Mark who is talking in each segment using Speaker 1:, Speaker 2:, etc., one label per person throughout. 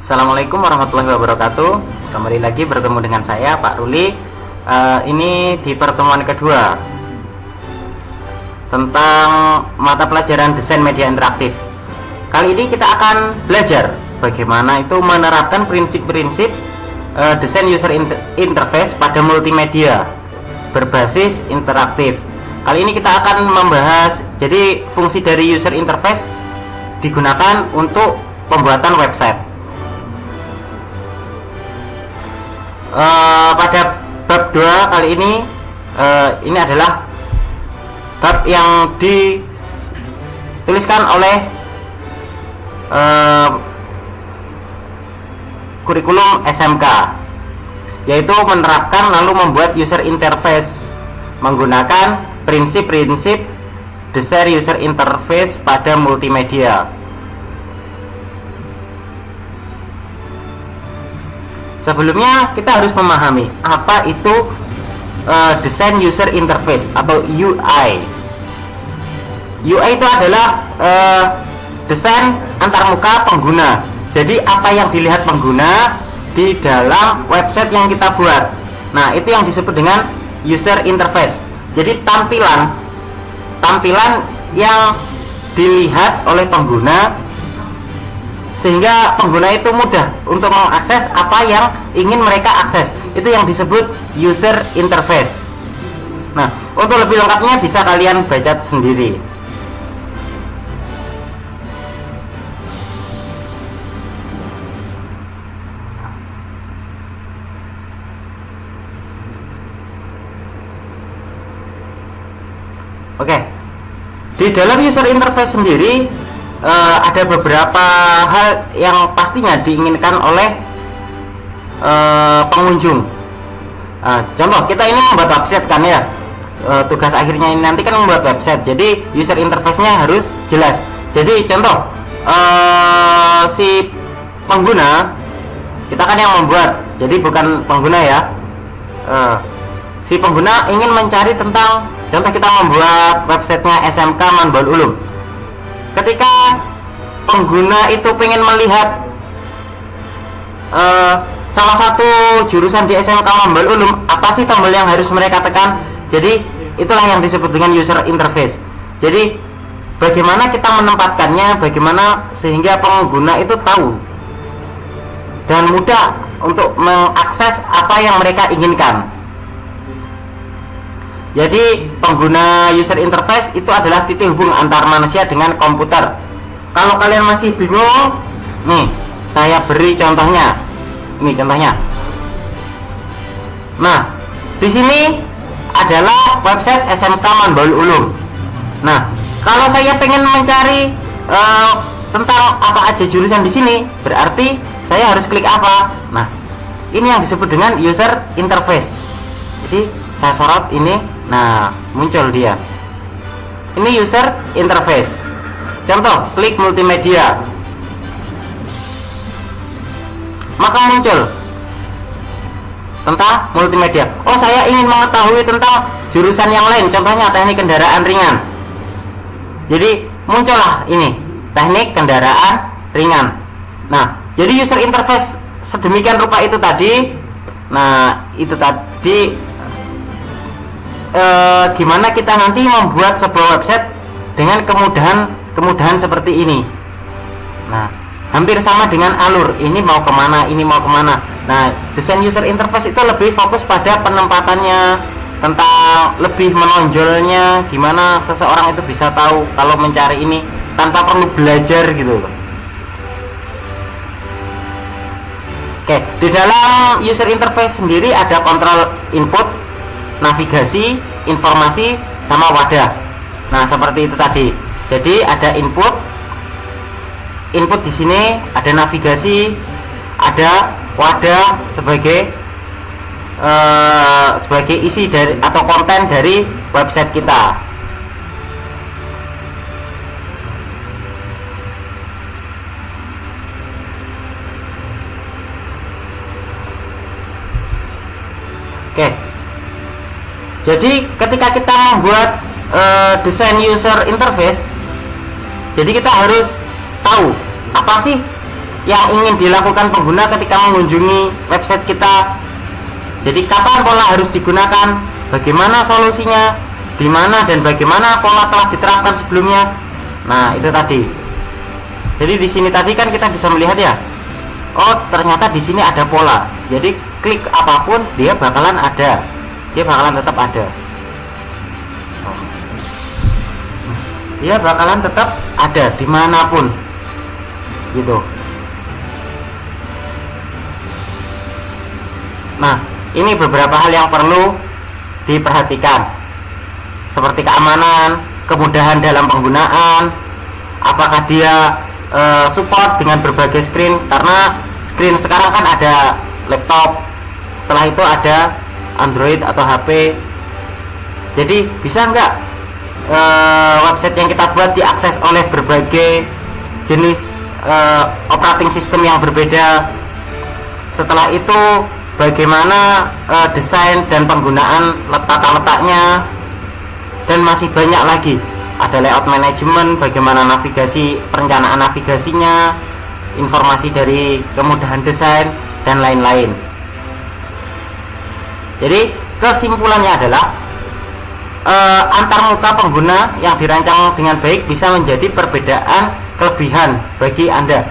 Speaker 1: Assalamualaikum warahmatullahi wabarakatuh. Kembali lagi bertemu dengan saya Pak Ruli. Ini di pertemuan kedua tentang mata pelajaran desain media interaktif. Kali ini kita akan belajar bagaimana itu menerapkan prinsip-prinsip desain user interface pada multimedia berbasis interaktif. Kali ini kita akan membahas, jadi fungsi dari user interface digunakan untuk pembuatan website. Pada bab 2 kali ini adalah bab yang dituliskan oleh kurikulum SMK, yaitu menerapkan lalu membuat user interface menggunakan prinsip-prinsip desain user interface pada multimedia. Sebelumnya kita harus memahami apa itu desain user interface atau UI. UI itu adalah desain antarmuka pengguna. Jadi apa yang dilihat pengguna di dalam website yang kita buat. Nah, itu yang disebut dengan user interface. Jadi tampilan yang dilihat oleh pengguna sehingga pengguna itu mudah untuk mengakses apa yang ingin mereka akses. Itu yang disebut user interface. Nah, untuk lebih lengkapnya bisa kalian baca sendiri. Oke. Di dalam user interface sendiri ada beberapa hal yang pastinya diinginkan oleh pengunjung. Contoh, kita ini membuat website kan ya, tugas akhirnya ini nanti kan membuat website, jadi user interface-nya harus jelas. Jadi contoh, si pengguna, kita kan yang membuat, jadi bukan pengguna ya. Si pengguna ingin mencari tentang, contoh kita membuat websitenya SMK Manbaul Ulum. Ketika pengguna itu pengen melihat salah satu jurusan di SMK Manbaul Ulum, apa sih tombol yang harus mereka tekan? Jadi itulah yang disebut dengan user interface. Jadi bagaimana kita menempatkannya, bagaimana sehingga pengguna itu tahu dan mudah untuk mengakses apa yang mereka inginkan. Jadi pengguna user interface itu adalah titik hubung antar manusia dengan komputer. Kalau kalian masih bingung, nih saya beri contohnya. Ini contohnya. Nah, di sini adalah website SMK Manbaul Ulum. Nah, kalau saya pengen mencari tentang apa aja jurusan di sini, berarti saya harus klik apa? Nah, ini yang disebut dengan user interface. Jadi saya sorot ini. Nah, muncul dia. Ini user interface. Contoh, klik multimedia. Maka muncul tentang multimedia. Oh, saya ingin mengetahui tentang jurusan yang lain, contohnya teknik kendaraan ringan. Jadi muncullah ini, teknik kendaraan ringan. Nah, jadi user interface sedemikian rupa itu tadi. Nah, itu tadi gimana kita nanti membuat sebuah website dengan kemudahan seperti ini. Nah, hampir sama dengan alur, ini mau kemana, ini mau kemana. Nah, desain user interface itu lebih fokus pada penempatannya, tentang lebih menonjolnya, gimana seseorang itu bisa tahu kalau mencari ini tanpa perlu belajar gitu. Oke, di dalam user interface sendiri ada kontrol input, navigasi, informasi, sama wadah. Nah, seperti itu tadi. Jadi ada input di sini, ada navigasi, ada wadah sebagai isi dari atau konten dari website kita. Oke. Jadi ketika kita membuat desain user interface, jadi kita harus tahu apa sih yang ingin dilakukan pengguna ketika mengunjungi website kita. Jadi kapan pola harus digunakan, bagaimana solusinya, di mana dan bagaimana pola telah diterapkan sebelumnya. Nah, itu tadi. Jadi di sini tadi kan kita bisa melihat ya. Oh, ternyata di sini ada pola. Jadi klik apapun dia bakalan ada. Dia bakalan tetap ada. Dia bakalan tetap ada dimanapun. Gitu. Nah, ini beberapa hal yang perlu diperhatikan, seperti keamanan, kemudahan dalam penggunaan, apakah dia support dengan berbagai screen, karena screen sekarang kan ada laptop, setelah itu ada Android atau HP. Jadi bisa nggak website yang kita buat diakses oleh berbagai jenis operating system yang berbeda. Setelah itu bagaimana desain dan penggunaan tata letaknya, dan masih banyak lagi. Ada layout manajemen, bagaimana navigasi, perencanaan navigasinya, informasi dari kemudahan desain, dan lain-lain. Jadi kesimpulannya adalah antarmuka pengguna yang dirancang dengan baik bisa menjadi perbedaan kelebihan bagi Anda.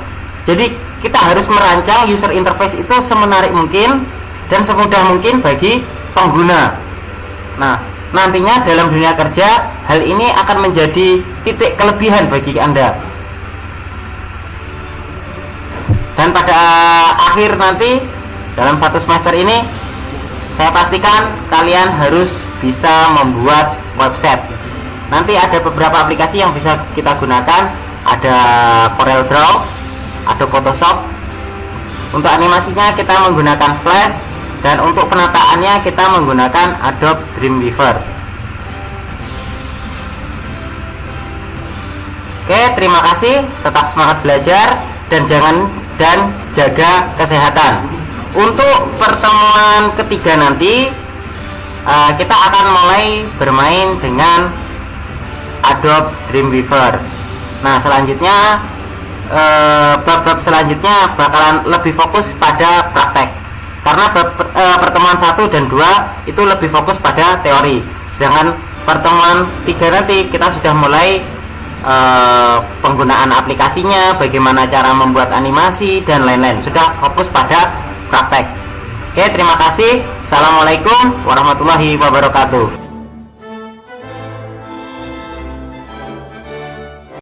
Speaker 1: Jadi kita harus merancang user interface itu semenarik mungkin dan semudah mungkin bagi pengguna. Nah, nantinya dalam dunia kerja hal ini akan menjadi titik kelebihan bagi Anda. Dan pada akhir nanti dalam satu semester ini saya pastikan kalian harus bisa membuat website. Nanti ada beberapa aplikasi yang bisa kita gunakan. Ada CorelDRAW, ada Photoshop. Untuk animasinya kita menggunakan Flash, dan untuk penataannya kita menggunakan Adobe Dreamweaver. Oke, terima kasih. Tetap semangat belajar dan jaga kesehatan. Untuk pertemuan ketiga nanti kita akan mulai bermain dengan Adobe Dreamweaver. Nah, selanjutnya bab-bab selanjutnya bakalan lebih fokus pada praktek, karena pertemuan 1 dan 2 itu lebih fokus pada teori, sedangkan pertemuan 3 nanti kita sudah mulai penggunaan aplikasinya, bagaimana cara membuat animasi dan lain-lain, sudah fokus pada praktek. Oke, terima kasih. Assalamualaikum warahmatullahi wabarakatuh.